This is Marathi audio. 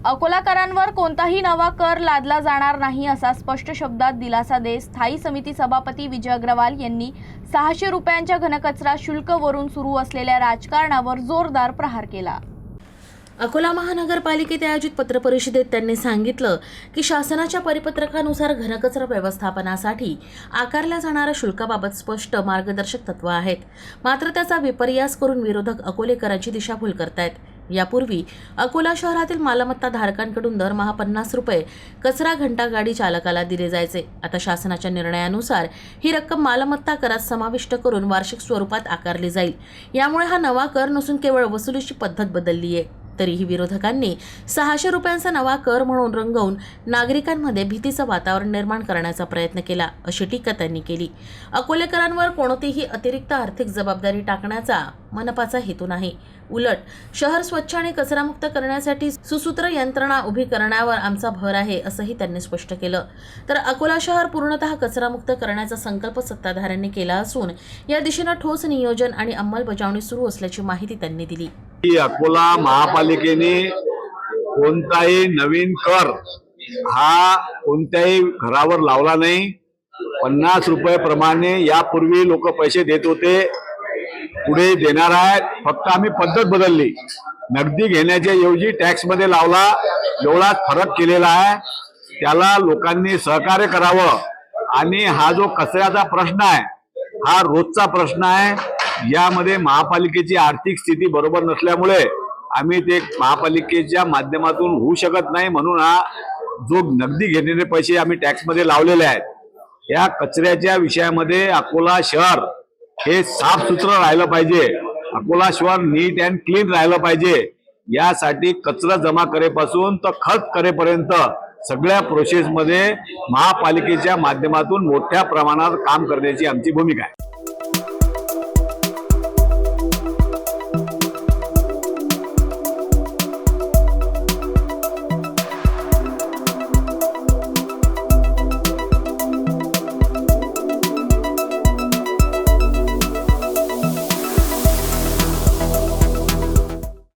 अकोलाकरांवर कोणताही नवा कर लादला जाणार नाही असा स्पष्ट शब्दात दिलासा देत स्थायी समिती सभापती विजय अग्रवाल यांनी 600 रुपयांच्या घनकचरा शुल्कवरून सुरू असलेल्या राजकारणावर जोरदार प्रहार केला। अकोला महानगरपालिकेत आयोजित पत्रपरिषदेत त्यांनी सांगितलं की शासनाच्या परिपत्रकानुसार घनकचरा व्यवस्थापनासाठी आकारल्या जाणाऱ्या शुल्काबाबत स्पष्ट मार्गदर्शक तत्त्व आहेत, मात्र त्याचा विपर्यास करून विरोधक अकोलेकरांची दिशाभूल करतायत। यापूर्वी अकोला शहरातील मालमत्ता धारकांकडून दरमहा 50 रुपये कचरा घंटा गाडी चालकाला दिले जायचे। आता शासनाच्या निर्णयानुसार ही रक्कम मालमत्ता करात समाविष्ट करून वार्षिक स्वरूपात आकारली जाईल। यामुळे हा नवा कर नसून केवळ वसुलीची पद्धत बदलली आहे। तरीही विरोधकांनी 600 रुपयांचा नवा कर म्हणून रंगवून नागरिकांमध्ये भीतीचं वातावरण निर्माण करण्याचा प्रयत्न केला, अशी टीका त्यांनी केली। अकोलेकरांवर कोणतीही अतिरिक्त आर्थिक जबाबदारी टाकण्याचा मनपाचा हेतू नाही, उलट शहर स्वच्छ आणि कचरामुक्त करण्यासाठी सुसूत्र यंत्रणा उभी करण्यावर आमचा भर आहे, असंही त्यांनी स्पष्ट केलं। तर अकोला शहर पूर्णतः कचरामुक्त करण्याचा संकल्प सत्ताधाऱ्यांनी केला असून या दिशेने ठोस नियोजन आणि अंमलबजावणी सुरू असल्याची माहिती त्यांनी दिली। अकोला महापालिकेने कोणताही नवीन कर हा कोणत्याही घरावर लावला नाही। 50 रुपये प्रमाणे यापूर्वी लोक पैसे देत होते, पुढे देणार आहेत। फक्त आम्ही पद्धत बदलली, नगदी घेण्याच्या ऐवजी टॅक्स मध्ये लावला, एवढाच फरक केलेला आहे। त्याला लोकांनी सहकार्य करावं आणि हा जो कचऱ्याचा प्रश्न आहे हा रोजचा प्रश्न आहे। यामध्ये महापालिकेची आर्थिक स्थिती बरोबर नसल्यामुळे आम्ही ते महापालिकेच्या माध्यमातून होऊ शकत नाही, म्हणून हा जो नगदी घेण्याचे पैसे आम्ही टॅक्स मध्ये लावलेले आहेत। या कचऱ्याच्या विषयामध्ये अकोला शहर हे साफसुथरं राहिलं पाहिजे, अकोला शहर नीट अँड क्लीन राहिलं पाहिजे। यासाठी कचरा जमा करेपासून तर खत करेपर्यंत सगळ्या प्रोसेसमध्ये महापालिकेच्या माध्यमातून मोठ्या प्रमाणात काम करण्याची आमची भूमिका आहे।